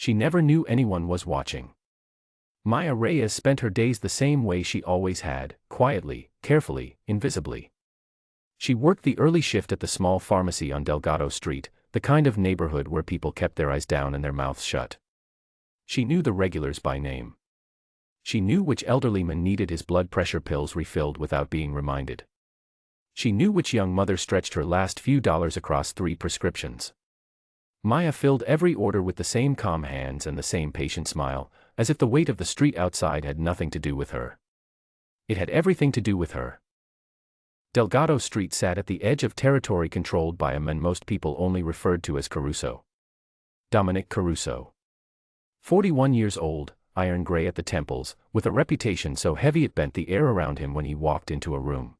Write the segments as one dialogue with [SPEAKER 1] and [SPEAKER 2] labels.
[SPEAKER 1] She never knew anyone was watching. Maya Reyes spent her days the same way she always had, quietly, carefully, invisibly. She worked the early shift at the small pharmacy on Delgado Street, the kind of neighborhood where people kept their eyes down and their mouths shut. She knew the regulars by name. She knew which elderly man needed his blood pressure pills refilled without being reminded. She knew which young mother stretched her last few dollars across 3 prescriptions. Maya filled every order with the same calm hands and the same patient smile, as if the weight of the street outside had nothing to do with her. It had everything to do with her. Delgado Street sat at the edge of territory controlled by a man most people only referred to as Caruso. Dominic Caruso. 41 years old, iron gray at the temples, with a reputation so heavy it bent the air around him when he walked into a room.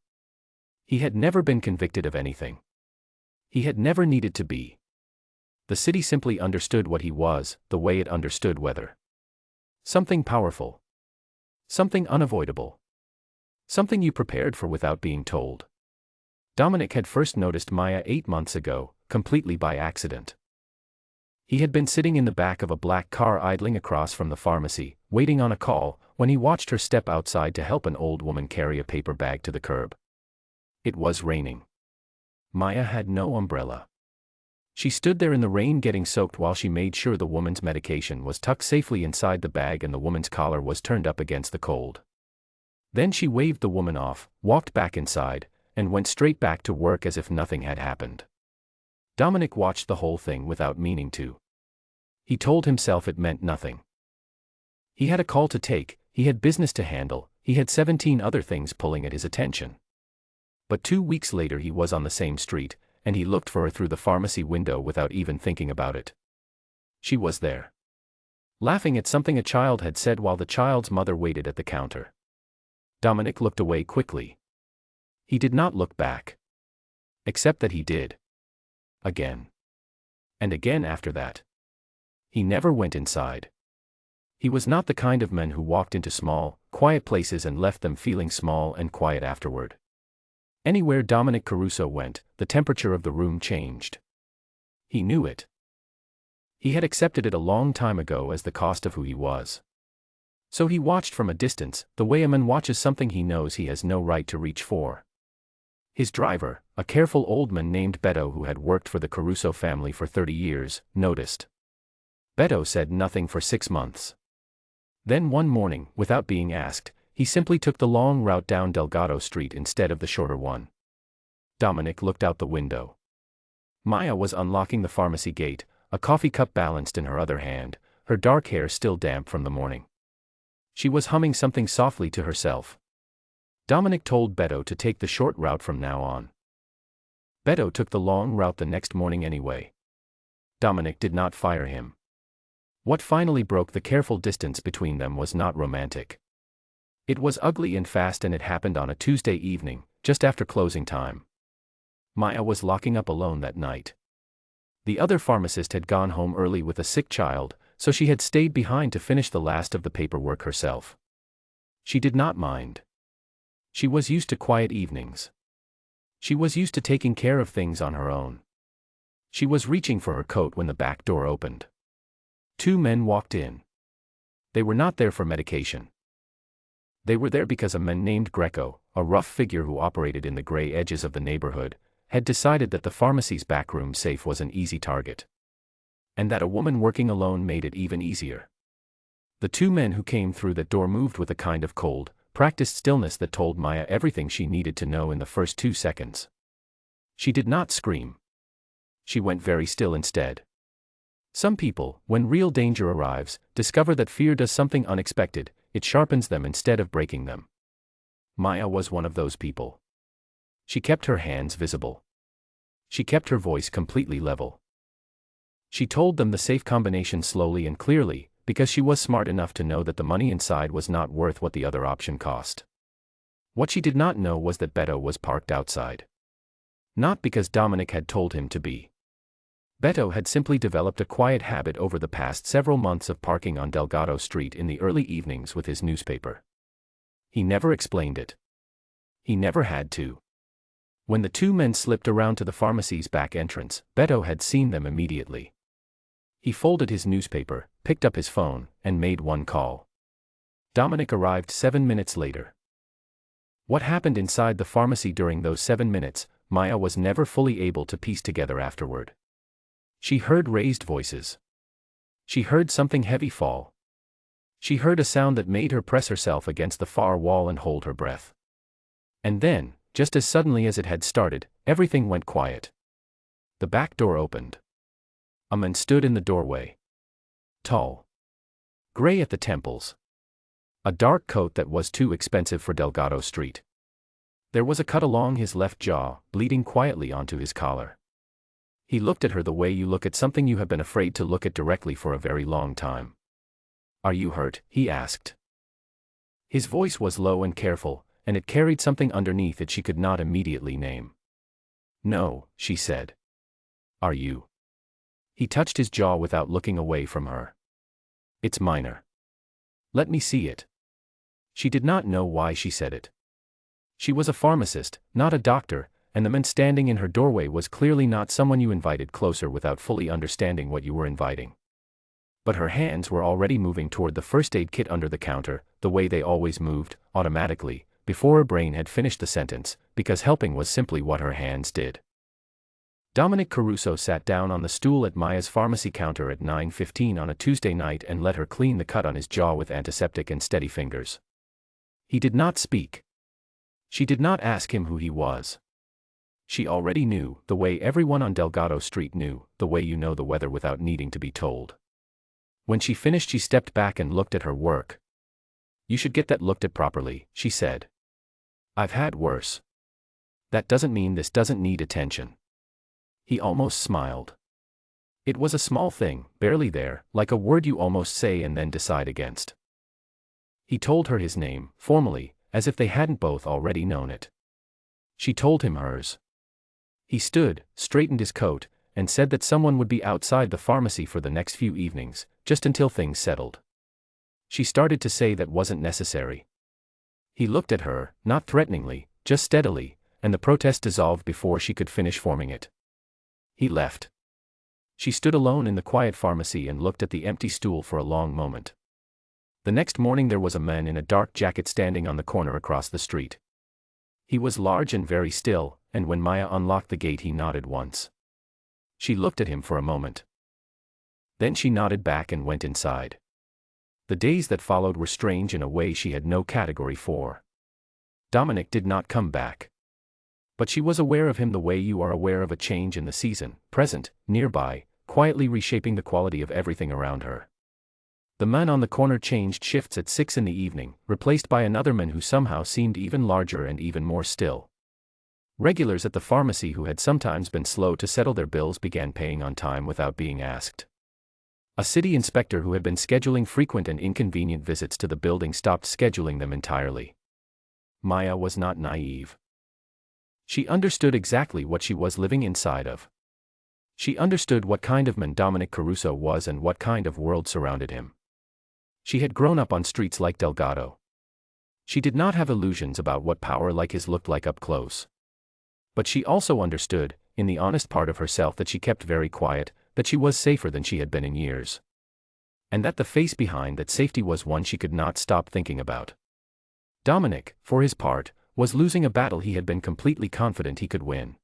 [SPEAKER 1] He had never been convicted of anything. He had never needed to be. The city simply understood what he was, the way it understood weather. Something powerful. Something unavoidable. Something you prepared for without being told. Dominic had first noticed Maya 8 months ago, completely by accident. He had been sitting in the back of a black car idling across from the pharmacy, waiting on a call, when he watched her step outside to help an old woman carry a paper bag to the curb. It was raining. Maya had no umbrella. She stood there in the rain getting soaked while she made sure the woman's medication was tucked safely inside the bag and the woman's collar was turned up against the cold. Then she waved the woman off, walked back inside, and went straight back to work as if nothing had happened. Dominic watched the whole thing without meaning to. He told himself it meant nothing. He had a call to take, he had business to handle, he had 17 other things pulling at his attention. But 2 weeks later he was on the same street, and he looked for her through the pharmacy window without even thinking about it. She was there. Laughing at something a child had said while the child's mother waited at the counter. Dominic looked away quickly. He did not look back. Except that he did. Again. And again after that. He never went inside. He was not the kind of man who walked into small, quiet places and left them feeling small and quiet afterward. Anywhere Dominic Caruso went, the temperature of the room changed. He knew it. He had accepted it a long time ago as the cost of who he was. So he watched from a distance, the way a man watches something he knows he has no right to reach for. His driver, a careful old man named Beto who had worked for the Caruso family for 30 years, noticed. Beto said nothing for 6 months. Then one morning, without being asked, he simply took the long route down Delgado Street instead of the shorter one. Dominic looked out the window. Maya was unlocking the pharmacy gate, a coffee cup balanced in her other hand, her dark hair still damp from the morning. She was humming something softly to herself. Dominic told Beto to take the short route from now on. Beto took the long route the next morning anyway. Dominic did not fire him. What finally broke the careful distance between them was not romantic. It was ugly and fast, and it happened on a Tuesday evening, just after closing time. Maya was locking up alone that night. The other pharmacist had gone home early with a sick child, so she had stayed behind to finish the last of the paperwork herself. She did not mind. She was used to quiet evenings. She was used to taking care of things on her own. She was reaching for her coat when the back door opened. 2 men walked in. They were not there for medication. They were there because a man named Greco, a rough figure who operated in the gray edges of the neighborhood, had decided that the pharmacy's backroom safe was an easy target. And that a woman working alone made it even easier. The 2 men who came through that door moved with a kind of cold, practiced stillness that told Maya everything she needed to know in the first 2 seconds. She did not scream. She went very still instead. Some people, when real danger arrives, discover that fear does something unexpected. It sharpens them instead of breaking them. Maya was one of those people. She kept her hands visible. She kept her voice completely level. She told them the safe combination slowly and clearly, because she was smart enough to know that the money inside was not worth what the other option cost. What she did not know was that Beto was parked outside. Not because Dominic had told him to be. Beto had simply developed a quiet habit over the past several months of parking on Delgado Street in the early evenings with his newspaper. He never explained it. He never had to. When the 2 men slipped around to the pharmacy's back entrance, Beto had seen them immediately. He folded his newspaper, picked up his phone, and made one call. Dominic arrived 7 minutes later. What happened inside the pharmacy during those 7 minutes, Maya was never fully able to piece together afterward. She heard raised voices. She heard something heavy fall. She heard a sound that made her press herself against the far wall and hold her breath. And then, just as suddenly as it had started, everything went quiet. The back door opened. A man stood in the doorway. Tall. Gray at the temples. A dark coat that was too expensive for Delgado Street. There was a cut along his left jaw, bleeding quietly onto his collar. He looked at her the way you look at something you have been afraid to look at directly for a very long time. "Are you hurt?" he asked. His voice was low and careful, and it carried something underneath it she could not immediately name. "No," she said. "Are you?" He touched his jaw without looking away from her. "It's minor." "Let me see it." She did not know why she said it. She was a pharmacist, not a doctor, and the man standing in her doorway was clearly not someone you invited closer without fully understanding what you were inviting. But her hands were already moving toward the first aid kit under the counter, the way they always moved, automatically, before her brain had finished the sentence, because helping was simply what her hands did. Dominic Caruso sat down on the stool at Maya's pharmacy counter at 9:15 on a Tuesday night and let her clean the cut on his jaw with antiseptic and steady fingers. He did not speak. She did not ask him who he was. She already knew, the way everyone on Delgado Street knew, the way you know the weather without needing to be told. When she finished, she stepped back and looked at her work. "You should get that looked at properly," she said. "I've had worse." "That doesn't mean this doesn't need attention." He almost smiled. It was a small thing, barely there, like a word you almost say and then decide against. He told her his name, formally, as if they hadn't both already known it. She told him hers. He stood, straightened his coat, and said that someone would be outside the pharmacy for the next few evenings, just until things settled. She started to say that wasn't necessary. He looked at her, not threateningly, just steadily, and the protest dissolved before she could finish forming it. He left. She stood alone in the quiet pharmacy and looked at the empty stool for a long moment. The next morning there was a man in a dark jacket standing on the corner across the street. He was large and very still, and when Maya unlocked the gate he nodded once. She looked at him for a moment. Then she nodded back and went inside. The days that followed were strange in a way she had no category for. Dominic did not come back. But she was aware of him the way you are aware of a change in the season, present, nearby, quietly reshaping the quality of everything around her. The man on the corner changed shifts at 6 in the evening, replaced by another man who somehow seemed even larger and even more still. Regulars at the pharmacy who had sometimes been slow to settle their bills began paying on time without being asked. A city inspector who had been scheduling frequent and inconvenient visits to the building stopped scheduling them entirely. Maya was not naive. She understood exactly what she was living inside of. She understood what kind of man Dominic Caruso was and what kind of world surrounded him. She had grown up on streets like Delgado. She did not have illusions about what power like his looked like up close. But she also understood, in the honest part of herself that she kept very quiet, that she was safer than she had been in years. And that the face behind that safety was one she could not stop thinking about. Dominic, for his part, was losing a battle he had been completely confident he could win.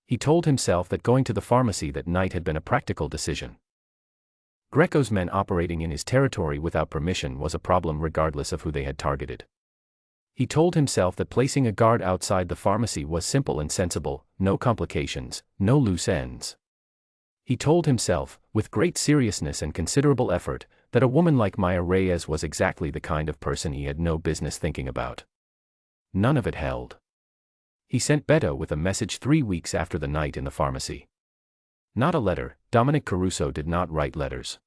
[SPEAKER 1] He told himself that going to the pharmacy that night had been a practical decision. Greco's men operating in his territory without permission was a problem regardless of who they had targeted. He told himself that placing a guard outside the pharmacy was simple and sensible, no complications, no loose ends. He told himself, with great seriousness and considerable effort, that a woman like Maya Reyes was exactly the kind of person he had no business thinking about. None of it held. He sent Beto with a message 3 weeks after the night in the pharmacy. Not a letter. Dominic Caruso did not write letters.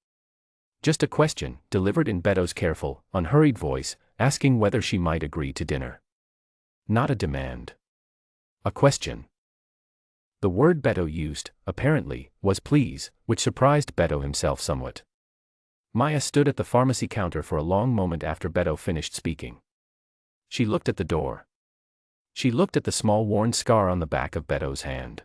[SPEAKER 1] Just a question, delivered in Beto's careful, unhurried voice, asking whether she might agree to dinner. Not a demand. A question. The word Beto used, apparently, was please, which surprised Beto himself somewhat. Maya stood at the pharmacy counter for a long moment after Beto finished speaking. She looked at the door. She looked at the small worn scar on the back of Beto's hand.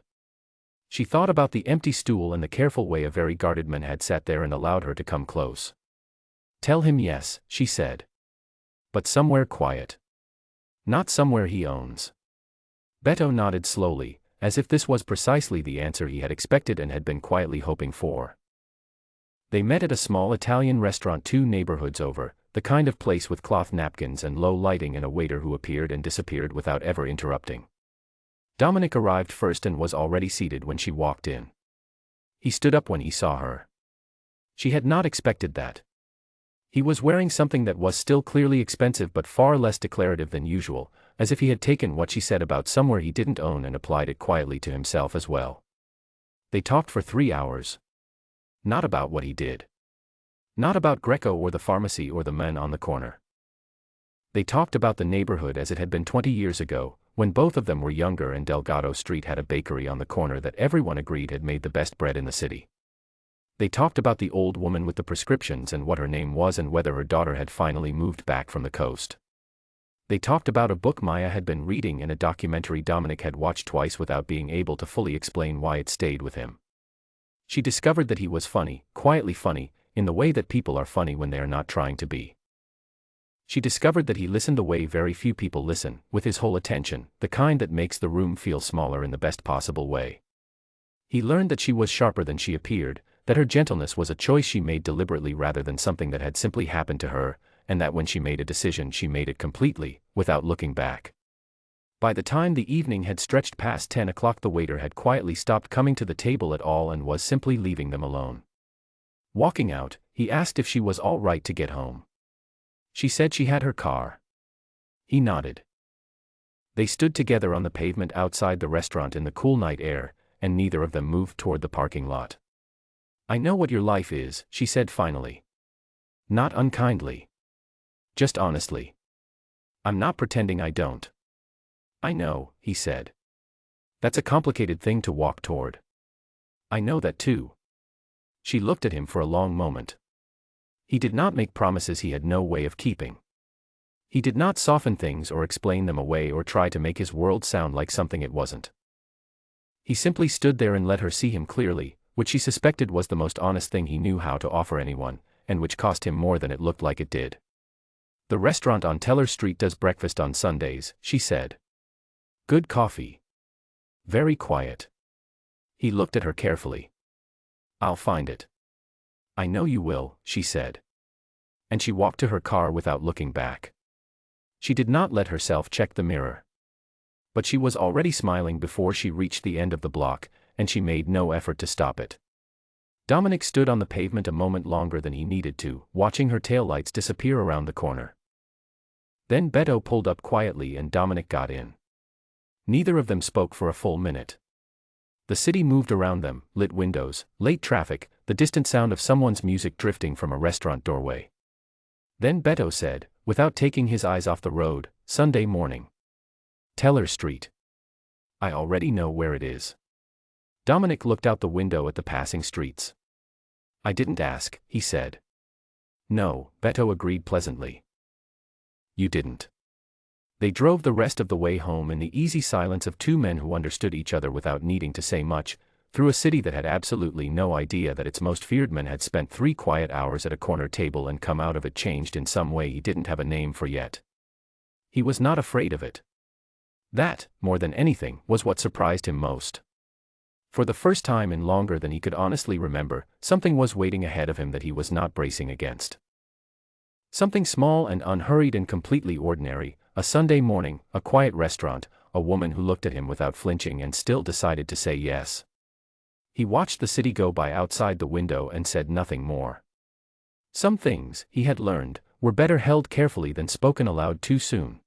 [SPEAKER 1] She thought about the empty stool and the careful way a very guarded man had sat there and allowed her to come close. Tell him yes, she said. But somewhere quiet. Not somewhere he owns. Beto nodded slowly, as if this was precisely the answer he had expected and had been quietly hoping for. They met at a small Italian restaurant 2 neighborhoods over, the kind of place with cloth napkins and low lighting and a waiter who appeared and disappeared without ever interrupting. Dominic arrived first and was already seated when she walked in. He stood up when he saw her. She had not expected that. He was wearing something that was still clearly expensive but far less declarative than usual, as if he had taken what she said about somewhere he didn't own and applied it quietly to himself as well. They talked for 3 hours. Not about what he did. Not about Greco or the pharmacy or the men on the corner. They talked about the neighborhood as it had been 20 years ago, when both of them were younger and Delgado Street had a bakery on the corner that everyone agreed had made the best bread in the city. They talked about the old woman with the prescriptions and what her name was and whether her daughter had finally moved back from the coast. They talked about a book Maya had been reading and a documentary Dominic had watched twice without being able to fully explain why it stayed with him. She discovered that he was funny, quietly funny, in the way that people are funny when they are not trying to be. She discovered that he listened the way very few people listen, with his whole attention, the kind that makes the room feel smaller in the best possible way. He learned that she was sharper than she appeared, that her gentleness was a choice she made deliberately rather than something that had simply happened to her, and that when she made a decision she made it completely, without looking back. By the time the evening had stretched past 10 o'clock the waiter had quietly stopped coming to the table at all and was simply leaving them alone. Walking out, he asked if she was all right to get home. She said she had her car. He nodded. They stood together on the pavement outside the restaurant in the cool night air, and neither of them moved toward the parking lot. I know what your life is, she said finally. Not unkindly. Just honestly. I'm not pretending I don't. I know, he said. That's a complicated thing to walk toward. I know that too. She looked at him for a long moment. He did not make promises he had no way of keeping. He did not soften things or explain them away or try to make his world sound like something it wasn't. He simply stood there and let her see him clearly, which she suspected was the most honest thing he knew how to offer anyone, and which cost him more than it looked like it did. The restaurant on Teller Street does breakfast on Sundays, she said. Good coffee. Very quiet. He looked at her carefully. I'll find it. I know you will, she said. And she walked to her car without looking back. She did not let herself check the mirror. But she was already smiling before she reached the end of the block, and she made no effort to stop it. Dominic stood on the pavement a moment longer than he needed to, watching her taillights disappear around the corner. Then Beto pulled up quietly and Dominic got in. Neither of them spoke for a full minute. The city moved around them, lit windows, late traffic, the distant sound of someone's music drifting from a restaurant doorway. Then Beto said, without taking his eyes off the road, Sunday morning. Teller Street. I already know where it is. Dominic looked out the window at the passing streets. I didn't ask, he said. No, Beto agreed pleasantly. You didn't. They drove the rest of the way home in the easy silence of 2 men who understood each other without needing to say much, through a city that had absolutely no idea that its most feared man had spent 3 quiet hours at a corner table and come out of it changed in some way he didn't have a name for yet. He was not afraid of it. That, more than anything, was what surprised him most. For the first time in longer than he could honestly remember, something was waiting ahead of him that he was not bracing against. Something small and unhurried and completely ordinary, a Sunday morning, a quiet restaurant, a woman who looked at him without flinching and still decided to say yes. He watched the city go by outside the window and said nothing more. Some things, he had learned, were better held carefully than spoken aloud too soon.